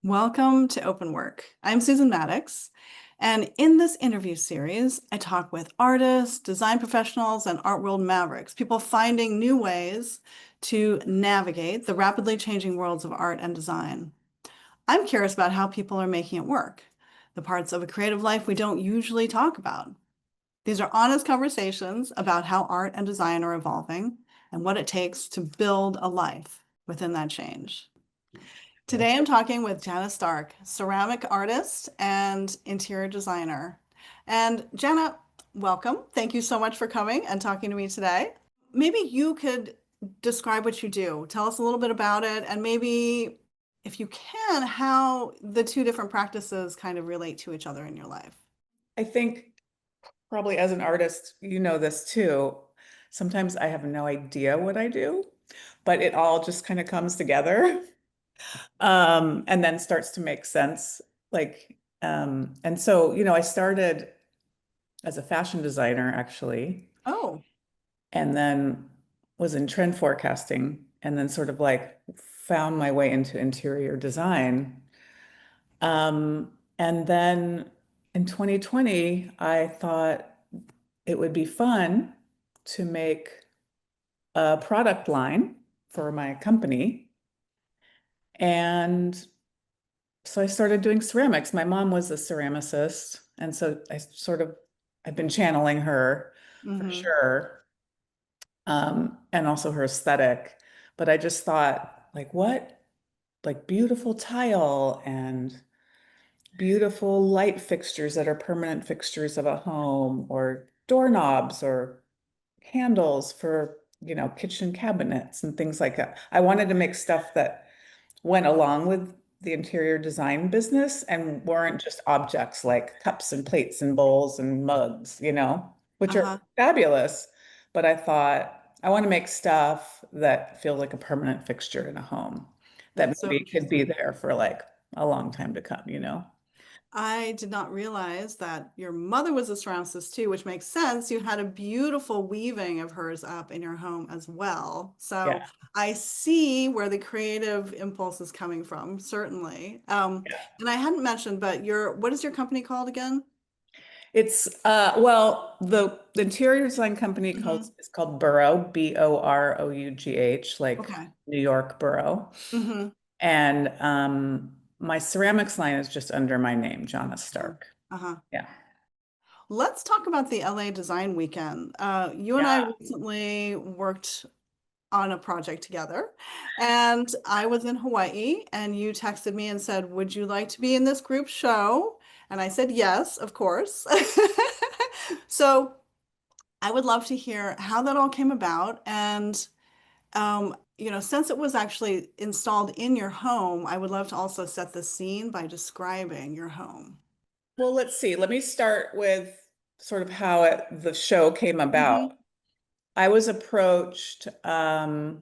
Welcome to Openwork. I'm Susan Maddox, and in this interview series, I talk with artists, design professionals, and art world mavericks, people finding new ways to navigate the rapidly changing worlds of art and design. I'm curious about how people are making it work, the parts of a creative life we don't usually talk about. These are honest conversations about how art and design are evolving and what it takes to build a life within that change. Today I'm talking with Janna Stark, ceramic artist and interior designer. And Janna, welcome. Thank you so much for coming and talking to me today. Maybe you could describe what you do. Tell us a little bit about it, and maybe, if you can, how the two different practices kind of relate to each other in your life. I think probably as an artist, you know this too. Sometimes I have no idea what I do, but it all just kind of comes together and then starts to make sense. And so, I started as a fashion designer actually, Oh, and then was in trend forecasting, and then sort of like found my way into interior design. And then in 2020, I thought it would be fun to make a product line for my company. And so I started doing ceramics. My mom was a ceramicist. And so I've been channeling her for mm-hmm. sure. And also her aesthetic. But I just thought, like, what? Like beautiful tile and beautiful light fixtures that are permanent fixtures of a home, or doorknobs or handles for, kitchen cabinets and things like that. I wanted to make stuff that went along with the interior design business and weren't just objects like cups and plates and bowls and mugs, which are Uh-huh. fabulous. But I thought I want to make stuff that feels like a permanent fixture in a home that That's so maybe could be interesting. there for like a long time to come. I did not realize that your mother was a ceramicist too, which makes sense. You had a beautiful weaving of hers up in your home as well. So Yeah. I see where the creative impulse is coming from, certainly. And I hadn't mentioned, but what is your company called again? It's well, the interior design company Hmm. is called Burrow, Borough, like Okay. New York Borough. Hmm. And my ceramics line is just under my name, Janna Uh-huh. Stark. Uh-huh. Yeah. Let's talk about the LA Design Weekend. You and I Yeah. recently worked on a project together. And I was in Hawaii, and you texted me and said, "Would you like to be in this group show?" And I said, "Yes, of course." So I would love to hear how that all came about. And, since it was actually installed in your home, I would love to also set the scene by describing your home. Well, let's see. Let me start with sort of how the show came about. Hmm. I was approached by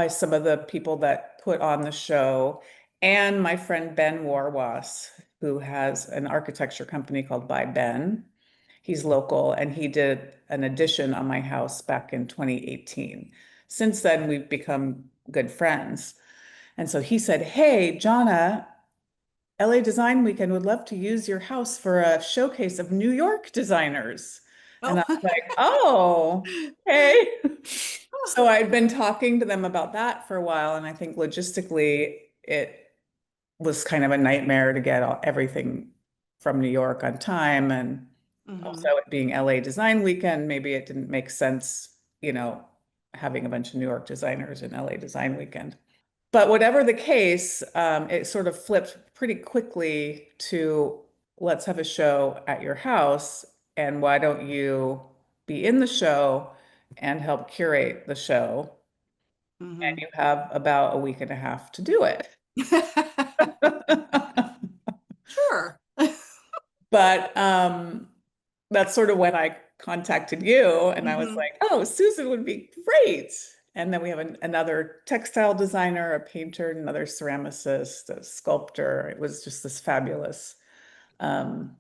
some of the people that put on the show, and my friend Ben Warwas, who has an architecture company called By Ben. He's local, and he did an addition on my house back in 2018. Since then, we've become good friends. And so he said, "Hey, Jonna, LA Design Weekend would love to use your house for a showcase of New York designers." And I Oh. was like, "Oh, okay." So I'd been talking to them about that for a while, and I think logistically it was kind of a nightmare to get everything from New York on time. And also Hmm. it being LA Design Weekend, maybe it didn't make sense, having a bunch of New York designers in LA Design Weekend. But whatever the case, it sort of flipped pretty quickly to, let's have a show at your house, and why don't you be in the show and help curate the show? And Hmm. you have about a week and a half to do it. Sure. But that's sort of when I contacted you, and I was Hmm. like, oh, Susan would be great. And then we have another textile designer, a painter, another ceramicist, a sculptor. It was just this fabulous um,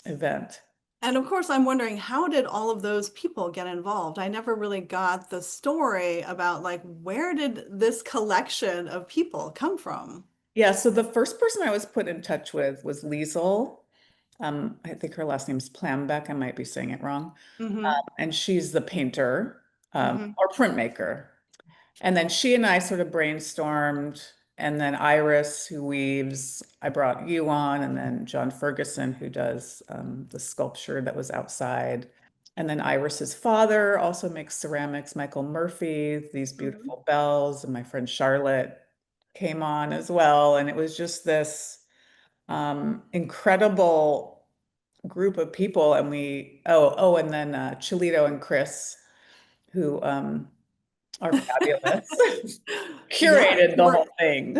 event. And of course, I'm wondering, how did all of those people get involved? I never really got the story about, like, where did this collection of people come from? Yeah, so the first person I was put in touch with was Liesel. I think her last name's Plambeck. I might be saying it wrong. Mm-hmm. And she's the painter, Mm-hmm. or printmaker. And then she and I sort of brainstormed. And then Iris, who weaves, I brought you on, and then John Ferguson, who does the sculpture that was outside. And then Iris's father also makes ceramics, Michael Murphy, these Mm-hmm. beautiful bells. And my friend Charlotte came on as well. And it was just this incredible group of people. And and then Cholito and Chris, who are fabulous, Yeah, curated the whole thing.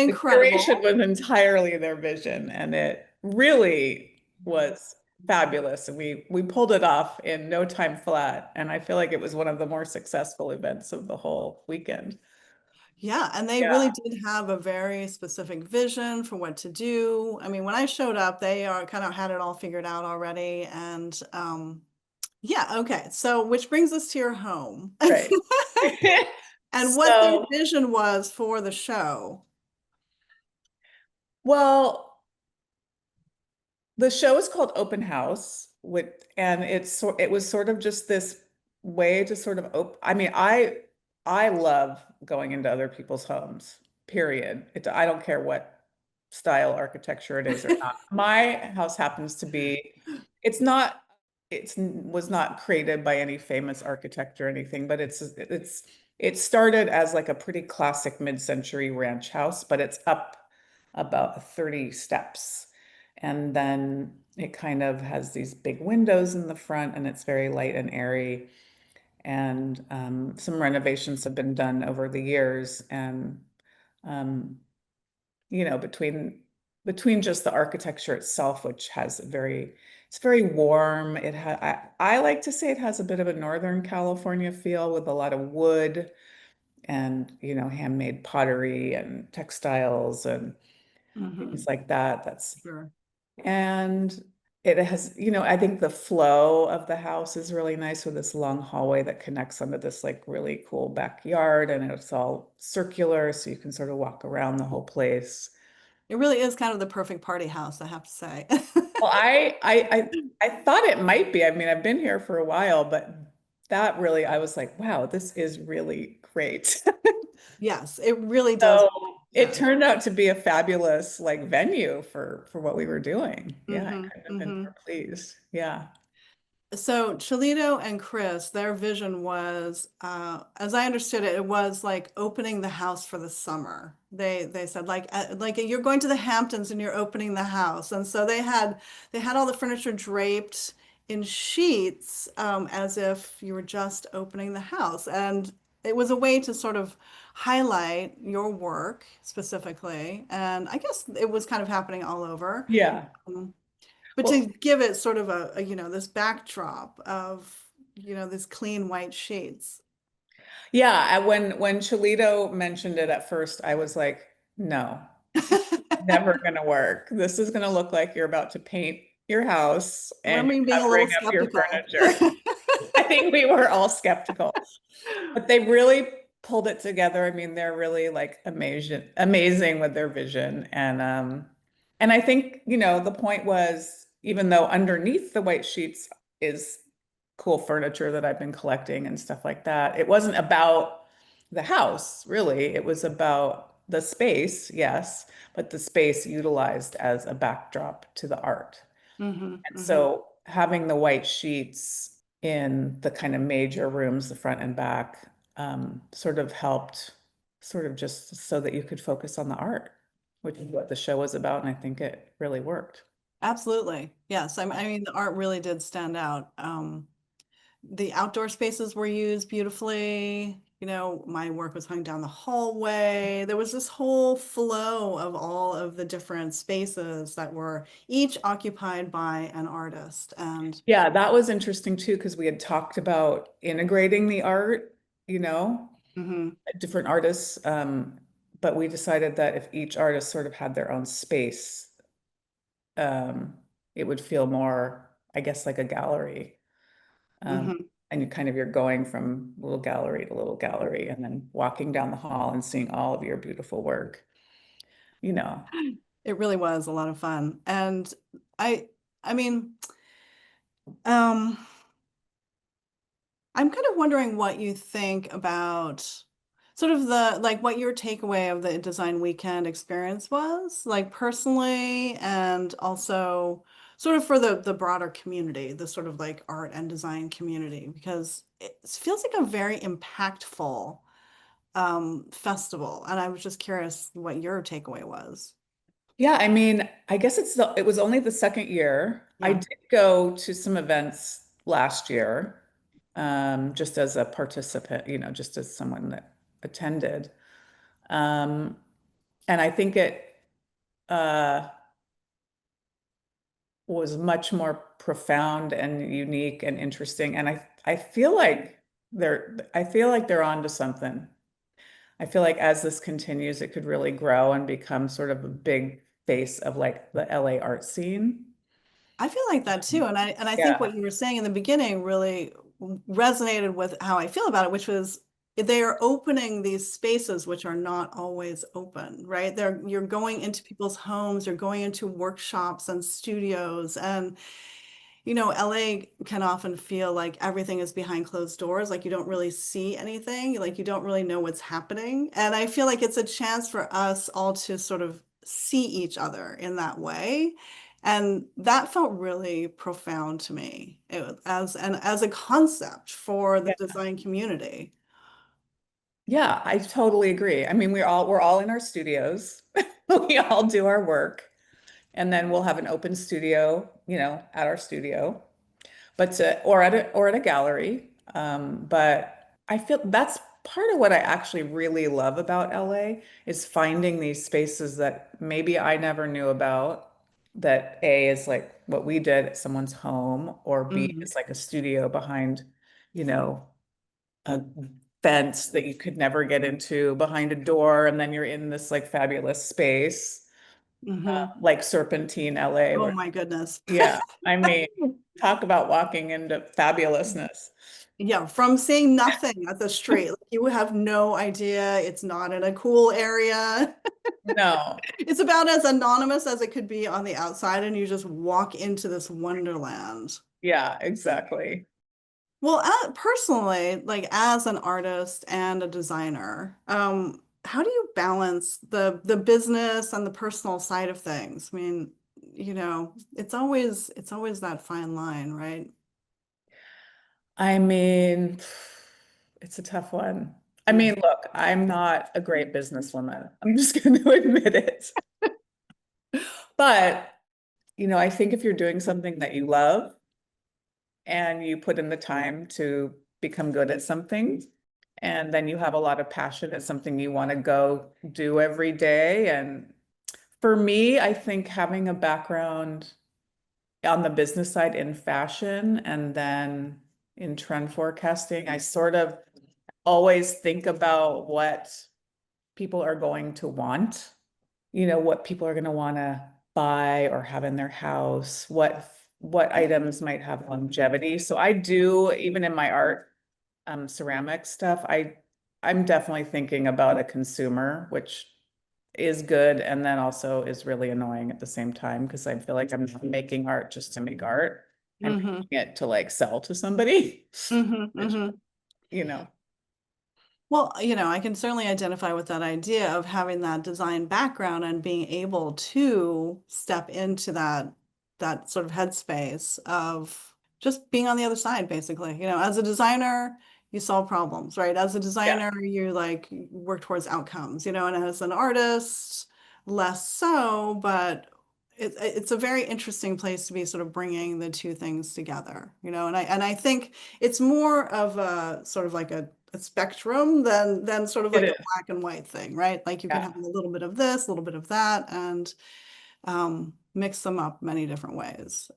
The curation incredible. was entirely their vision, and it really was fabulous. And we pulled it off in no time flat. And I feel like it was one of the more successful events of the whole weekend. Yeah, and they Yeah, really did have a very specific vision for what to do. I mean, when I showed up, they are kind of had it all figured out already. And yeah, okay. So which brings us to your home right. and what their So, vision was for the show. well, the show is called Open House, and it was sort of just this way to sort of I mean, I love going into other people's homes, period. I don't care what style architecture it is or not. My house happens to be, it's not, was not created by any famous architect or anything, but it started as like a pretty classic mid-century ranch house, but it's up about 30 steps. And then it kind of has these big windows in the front and it's very light and airy. And some renovations have been done over the years. And, um, between just the architecture itself, which has it's very warm. I like to say it has a bit of a Northern California feel with a lot of wood and, handmade pottery and textiles and things Hmm. like that. That's Sure. And it has, I think the flow of the house is really nice with this long hallway that connects onto this like really cool backyard, and it's all circular, so you can sort of walk around the whole place. It really is kind of the perfect party house, I have to say. Well, I thought it might be. I mean, I've been here for a while, but that really, I was like, wow, this is really great. Yes, it really does. So it Yeah. turned out to be a fabulous like venue for what we were doing. Yeah, I Hmm. couldn't have been Hmm. more pleased. Yeah. So Cholito and Chris, their vision was, as I understood it, it was like opening the house for the summer. They said like you're going to the Hamptons and you're opening the house, and so they had all the furniture draped in sheets, as if you were just opening the house, and it was a way to sort of highlight your work specifically, and I guess it was kind of happening all over. Yeah. Um, but Well, to give it sort of this backdrop of, these clean white sheets. yeah, when Cholito mentioned it at first, I was like, no, never gonna work. This is gonna look like you're about to paint your house I and remember you you're being a covering little up your skeptical. furniture. I think we were all skeptical. But they really pulled it together. I mean, they're really like amazing with their vision. And I think, the point was, even though underneath the white sheets is cool furniture that I've been collecting and stuff like that, it wasn't about the house, really. It was about the space, yes, but the space utilized as a backdrop to the art. Hmm. And Hmm. so having the white sheets in the kind of major rooms, the front and back, sort of helped, sort of just so that you could focus on the art, which is what the show was about. And I think it really worked. Absolutely. Yes. I mean, the art really did stand out. The outdoor spaces were used beautifully. My work was hung down the hallway. There was this whole flow of all of the different spaces that were each occupied by an artist. And Yeah, that was interesting too, because we had talked about integrating the art, mhm, different artists. But we decided that if each artist sort of had their own space, um, it would feel more, I guess, like a gallery. mhm. And you're going from little gallery to little gallery and then walking down the hall and seeing all of your beautiful work. you know. It really was a lot of fun. And I I mean, um I'm kind of wondering what you think about sort of the like what your takeaway of the design weekend experience was, like personally and also sort of for the broader community, the sort of like art and design community, because it feels like a very impactful festival. And I was just curious what your takeaway was. Yeah, I mean, I guess it was only the second year. I Yeah. did go to some events last year, just as a participant, just as someone that attended. Um, and I think it was much more profound and unique and interesting. And I feel like they're on to something. I feel like as this continues, it could really grow and become sort of a big face of like the LA art scene. I feel like that too. And I think Yeah. what you were saying in the beginning really resonated with how I feel about it, which was they are opening these spaces which are not always open, right? You're going into people's homes, you're going into workshops and studios, and LA can often feel like everything is behind closed doors, like you don't really see anything, like you don't really know what's happening. And I feel like it's a chance for us all to sort of see each other in that way. And that felt really profound to me as a concept for the Yeah. design community. Yeah, I totally agree. I mean, we're all in our studios. We all do our work, and then we'll have an open studio, at our studio. Or at a gallery. But I feel that's part of what I actually really love about LA is finding these spaces that maybe I never knew about. That A is like what we did at someone's home, or B Hmm. is like a studio behind, you know, a fence that you could never get into, behind a door, and then you're in this like fabulous space, Hmm. like Serpentine LA, Oh where my goodness. yeah, I mean, talk about walking into fabulousness. Yeah, from seeing nothing at the street, like you have no idea it's not in a cool area. No, It's about as anonymous as it could be on the outside, and you just walk into this wonderland. yeah, exactly. Well, personally, like as an artist and a designer, how do you balance the business and the personal side of things? I mean, it's always that fine line, right? I mean, it's a tough one. I Yeah. mean, look, I'm not a great businesswoman. I'm just going to admit it. But, I think if you're doing something that you love and you put in the time to become good at something, and then you have a lot of passion at something you want to go do every day. And for me, I think having a background on the business side in fashion and then in trend forecasting, I sort of always think about what people are going to want, what people are going to want to buy or have in their house, what items might have longevity. So I do, even in my art, ceramic stuff, I'm definitely thinking about a consumer, which is good and then also is really annoying at the same time because I feel like I'm not making art just to make art. I'm Hmm. making it to like sell to somebody, Hmm. which, Hmm. you know, Well, I can certainly identify with that idea of having that design background and being able to step into that sort of headspace of just being on the other side, basically. As a designer, you solve problems, right? As a yeah, designer, you like work towards outcomes, and as an artist, less so, but it's a very interesting place to be sort of bringing the two things together, and I think it's more of a sort of like a spectrum than sort of it like a is. black and white thing, right? Like you can Yeah. have a little bit of this, a little bit of that, and mix them up many different ways.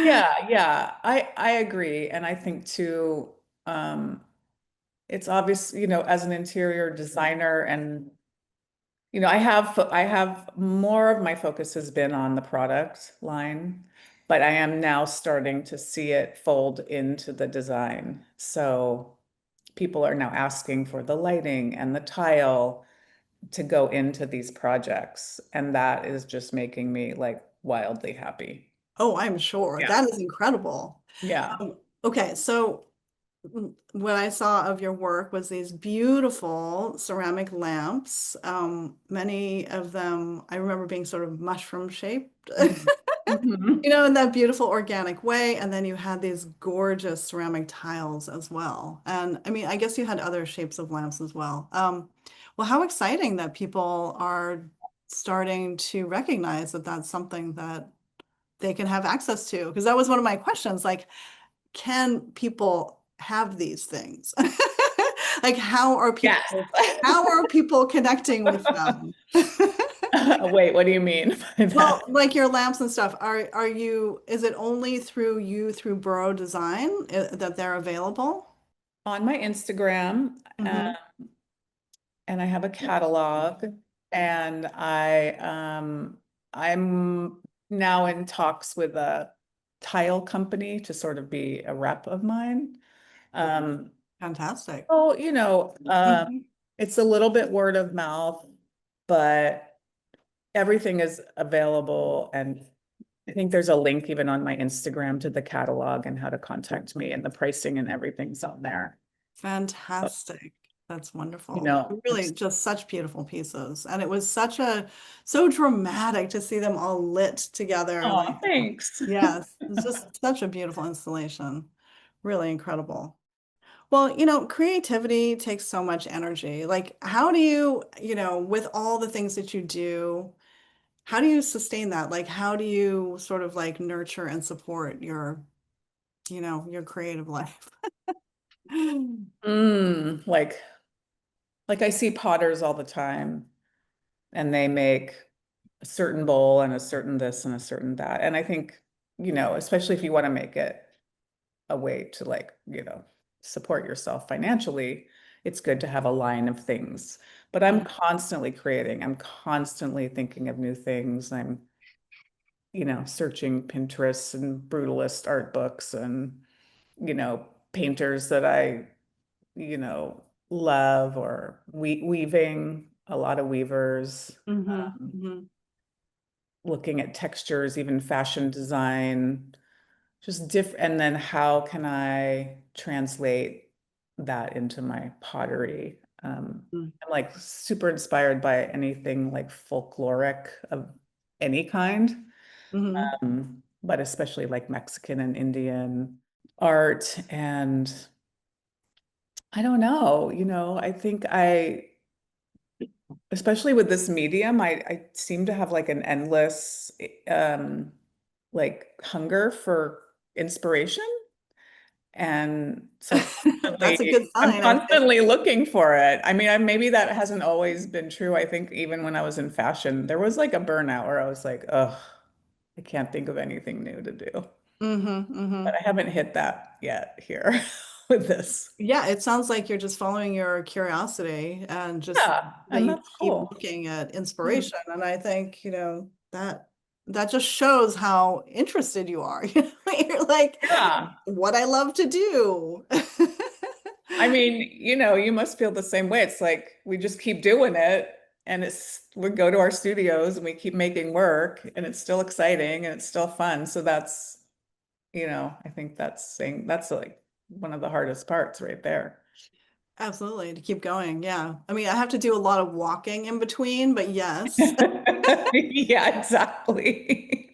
Yeah, yeah, I agree. And I think too, um, it's obvious, as an interior designer and I have more of my focus has been on the product line, but I am now starting to see it fold into the design. So people are now asking for the lighting and the tile to go into these projects. And that is just making me like wildly happy. Oh, I'm sure. Yeah. That is incredible. Yeah. Okay, so what I saw of your work was these beautiful ceramic lamps. Many of them I remember being sort of mushroom shaped, Mhm. Mhm. in that beautiful organic way. And then you had these gorgeous ceramic tiles as well. And I mean, I guess you had other shapes of lamps as well. Well, how exciting that people are starting to recognize that that's something that they can have access to. Because that was one of my questions, like, can people have these things? Like, Yes. how are people connecting with them? Wait, what do you mean by that? Well, like your lamps and stuff, is it only through through Burrow Design that they're available? On my Instagram, Hmm. and I have a catalog, and I'm now in talks with a tile company to sort of be a rep of mine. Um, Fantastic. oh, Hmm. it's a little bit word of mouth, but everything is available, and I think there's a link even on my Instagram to the catalog and how to contact me, and the pricing and everything's on there. Fantastic. That's You wonderful. know, Really, just such beautiful pieces. And it was so dramatic to see them all lit together. oh, Like, thanks. yes, it's just such a beautiful installation. Really incredible. Well, creativity takes so much energy. Like, how do you, with all the things that you do, how do you sustain that? Like, how do you sort of like nurture and support your creative life? Like I see potters all the time, and they make a certain bowl and a certain this and a certain that. And I think, especially if you want to make it a way to like, support yourself financially, it's good to have a line of things. But I'm constantly creating, I'm constantly thinking of new things. I'm, searching Pinterest and brutalist art books and, painters that I, love, or weaving, a lot of weavers, Hmm. Hmm. looking at textures, even fashion design, just different. And then how can I translate that into my pottery? I'm like super inspired by anything like folkloric of any kind, Hmm. but especially like Mexican and Indian art. And I don't know, I think especially with this medium, I seem to have like an endless um like hunger for inspiration. And so That's a good I'm sign, I think. constantly looking for it. I mean, maybe that hasn't always been true. I think even when I was in fashion, there was like a burnout where I was like, oh, I can't think of anything new to do. Hmm. But Hmm. I haven't hit that yet here with this. Yeah, it sounds like you're just following your curiosity and just Yeah, that and you that's keep cool. looking at Mm. inspiration. And I think, that just shows how interested you are. You're like, Yeah. what I love to do. I mean, you must feel the same way. It's like we just keep doing it, and we go to our studios and we keep making work, and it's still exciting and it's still fun. So I think that's like one of the hardest parts right there. Absolutely, to keep going. Yeah. I mean, I have to do a lot of walking in between, but yes. Yeah, exactly.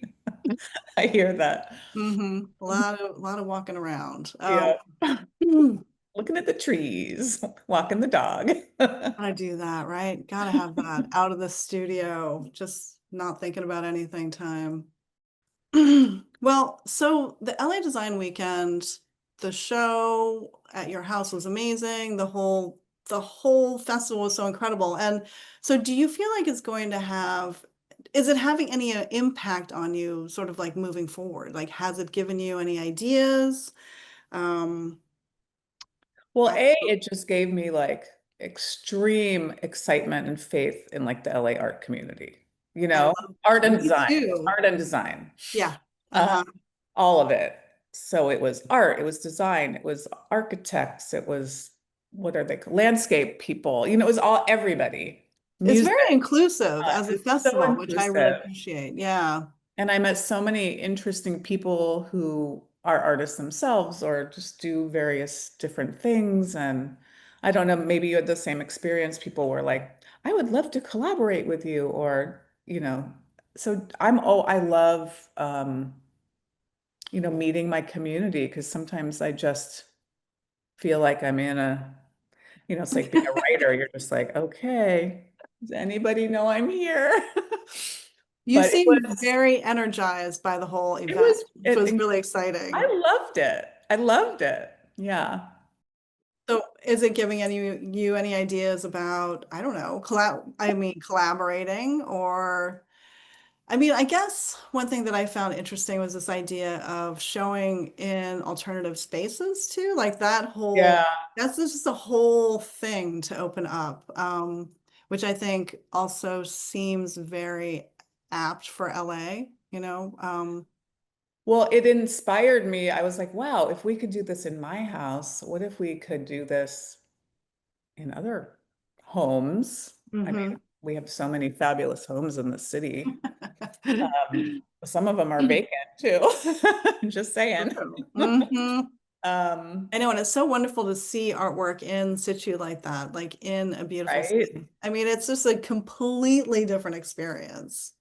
I hear that. A lot of walking around. Yeah. Hmm, Looking at the trees, walking the dog. gotta do that, right? Gotta have that out of the studio, just not thinking about anything time. Well, so the LA Design Weekend, the show at your house was amazing. The whole festival was so incredible. And so do you feel like is it having any impact on you sort of like moving forward? Like, has it given you any ideas? Um, Well, I, it just gave me like extreme excitement and faith in like the LA art community, I love, art and me design, too. art and design, Yeah. uh, Uh-huh. all of it. So it was art, it was design, it was architects, it was what are they called? Landscape people, it was all everybody. It's music. very inclusive as a It's so festival, which I really inclusive. appreciate. Yeah. And I met so many interesting people who are artists themselves or just do various different things. And I don't know, maybe you had the same experience. People were like, I would love to collaborate with you, or, so I love, meeting my community because sometimes I just feel like I'm in it's like being a writer. You're just like, okay, does anybody know I'm here? You But seem very energized by the whole it event, was, which was it, really I exciting. loved it. I loved it. Yeah. So is it giving you any ideas about, I don't know, collaborating or I mean, I guess one thing that I found interesting was this idea of showing in alternative spaces too, like Yeah. that's just a whole thing to open up, which I think also seems very apt for LA, you know? Well, it inspired me. I was like, wow, if we could do this in my house, what if we could do this in other homes? I mean, Mhm. we have so many fabulous homes in the city. Some of them are vacant too. Just saying. True. Hmm. Um, I know, and it's so wonderful to see artwork in situ like that, like in a beautiful right? city. I mean, it's just a completely different experience.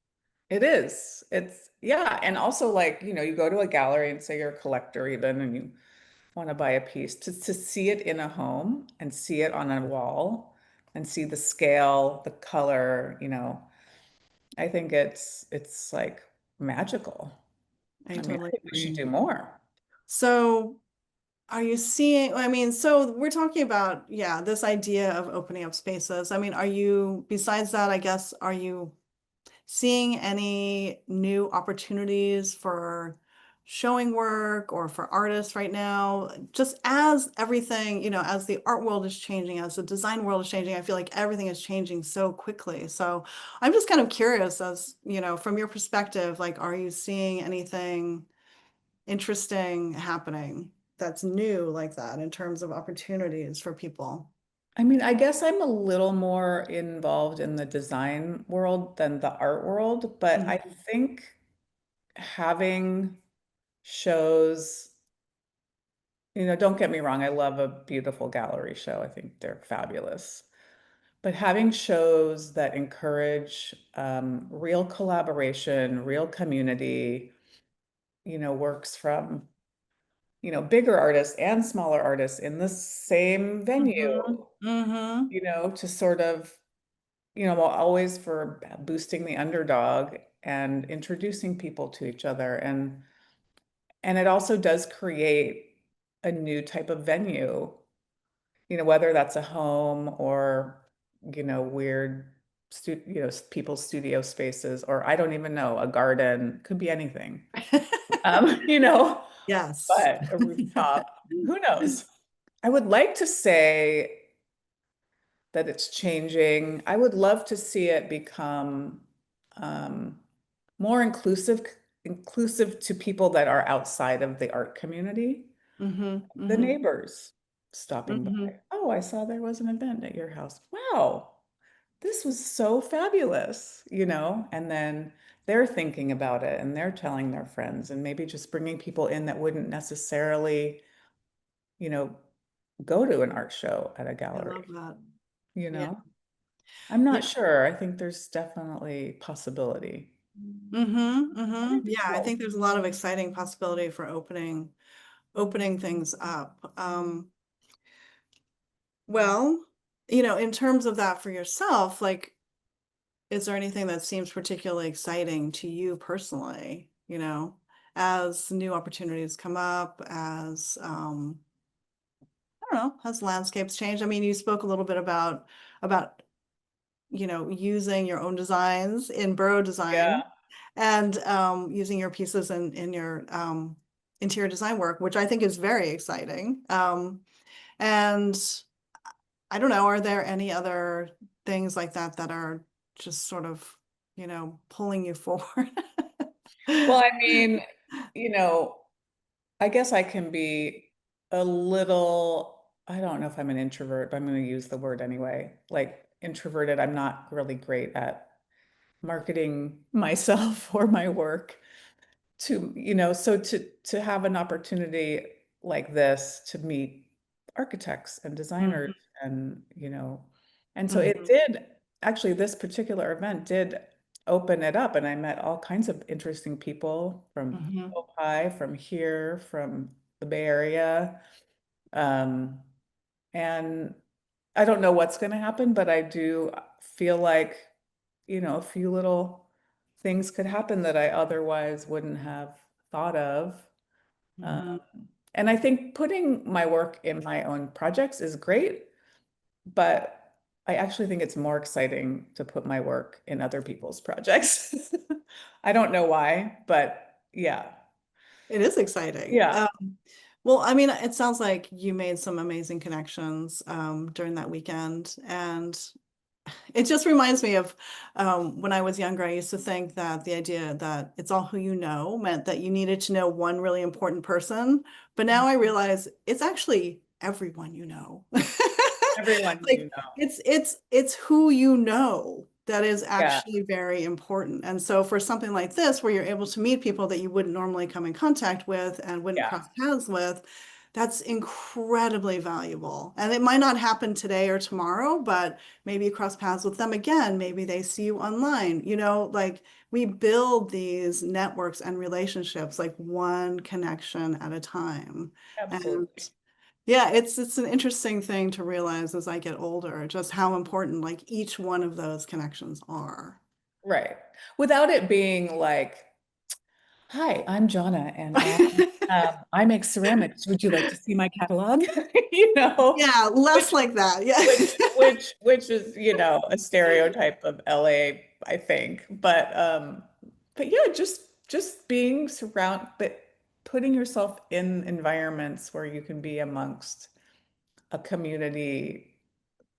It is. It's, yeah. And also, like, you go to a gallery and say you're a collector even, and you want to buy a piece, to see it in a home and see it on a wall and see the scale, the color, I think it's like magical. I I mean, I totally think we should agree. do more. So, are you seeing, I mean, so we're talking about, yeah, this idea of opening up spaces. I mean, besides that, I guess, are you seeing any new opportunities for showing work or for artists right now? Just as everything, as the art world is changing, as the design world is changing, I feel like everything is changing so quickly. So I'm just kind of curious as, from your perspective, like, are you seeing anything interesting happening that's new like that in terms of opportunities for people? I mean, I guess I'm a little more involved in the design world than the art world, but I Mhm. think having shows, don't get me wrong, I love a beautiful gallery show. I think they're fabulous. But having shows that encourage real collaboration, real community, works from, bigger artists and smaller artists in the same venue, Mhm. Mhm. to sort of, well, always for boosting the underdog and introducing people to each other. And it also does create a new type of venue, whether that's a home or, weird people's studio spaces, or I don't even know, a garden, could be anything. You know, Yes. but a rooftop, who knows? I would like to say that it's changing. I would love to see it become um, more inclusive to people that are outside of the art community. Hmm. The Hmm. neighbors stopping by. Hmm. Oh, I saw there was an event at your house. Wow, this was so fabulous, and then they're thinking about it and they're telling their friends and maybe just bringing people in that wouldn't necessarily, you know, go to an art show at a I love gallery, that. you Yeah. know? I'm Yeah. not sure. I think there's definitely possibility. Hmm. I Hmm. think it's Yeah, I cool. think there's a lot of exciting possibility for opening things up. Well, in terms of that for yourself, like, is there anything that seems particularly exciting to you personally, as new opportunities come up, as I don't know, as landscapes change? I mean, you spoke a little bit about using your own designs in borough design Yeah. and using your pieces in your interior design work, which I think is very exciting. And I don't know, are there any other things like that that are just sort of, pulling you forward? Well, I mean, you know, I guess I can be a little, I don't know if I'm an introvert, but I'm going to use the word anyway. Like introverted. I'm not really great at marketing myself or my work to, so to have an opportunity like this to meet architects and designers Mhm. and, and so it Mhm. did actually, this particular event did open it up, and I met all kinds of interesting people from Mhm. Opie, from here, from the Bay Area. Um, and I don't know what's going to happen, but I do feel like, a few little things could happen that I otherwise wouldn't have thought of. Um, Mhm. and I think putting my work in my own projects is great, but I actually think it's more exciting to put my work in other people's projects. I don't know why, but yeah. It is exciting. Yeah. Well, I mean, it sounds like you made some amazing connections during that weekend, and it just reminds me of when I was younger, I used to think that the idea that it's all who you know meant that you needed to know one really important person. But now I realize it's actually everyone you know. Everyone you Like know. it's who you know that is Yeah. actually very important. And so for something like this, where you're able to meet people that you wouldn't normally come in contact with and wouldn't Yeah. cross paths with, that's incredibly valuable. And it might not happen today or tomorrow, but maybe you cross paths with them again. Maybe they see you online. Like we build these networks and relationships like one connection at a time. And Absolutely. yeah, it's an interesting thing to realize as I get older, just how important like each one of those connections are. Right. Without it being like, hi, I'm Janna and I make ceramics. Would you like to see my catalog? You know, Yeah, less which like that. Yeah. which is, a stereotype of LA, I think. But yeah, just being but putting yourself in environments where you can be amongst a community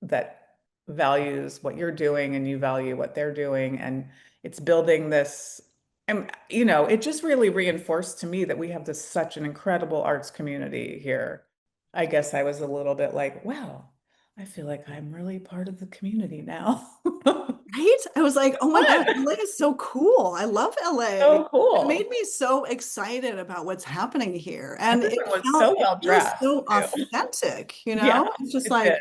that values what you're doing and you value what they're doing, and it's building this. And it just really reinforced to me that we have this such an incredible arts community here. I guess I was a little bit like, wow, I feel like I'm really part of the community now. Right? I was like, oh my God, Fun. LA is so cool. I love LA. So It made cool. me so excited about what's happening here. And Everyone was so it well feels dressed so too. authentic, Yeah, It's just it did. like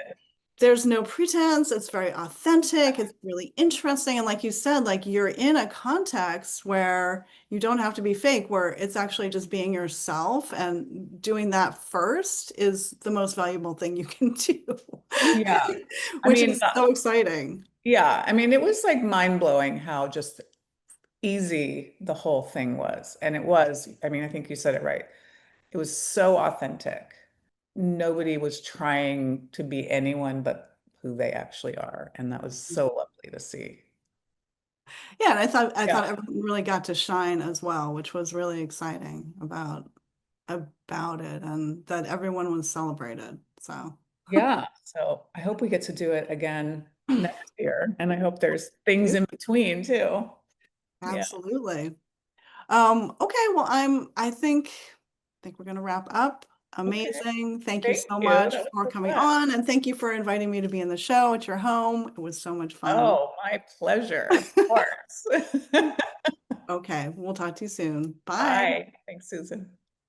there's no pretense. It's very authentic. It's really interesting. And like you said, like you're in a context where you don't have to be fake, where it's actually just being yourself, and doing that first is the most valuable thing you can do, Yeah. I which mean, is so exciting. yeah, I mean, it was like mind blowing how just easy the whole thing was. And it was, I mean, I think you said it right. It was so authentic. Nobody was trying to be anyone but who they actually are. And that was so lovely to see. Yeah, and I thought Yeah. everyone really got to shine as well, which was really exciting about it, and that everyone was celebrated. So Yeah. So I hope we get to do it again next year. And I hope there's things yeah, in between too. Yeah. absolutely. Okay, well, I think we're gonna wrap up. Okay. Amazing. Thank you Thank so you. much That was for so coming fun. on, and thank you for inviting me to be in the show at your home. It was so much fun. Oh, my pleasure. Of course. Okay, we'll talk to you soon. Bye. Bye. Thanks, Susan.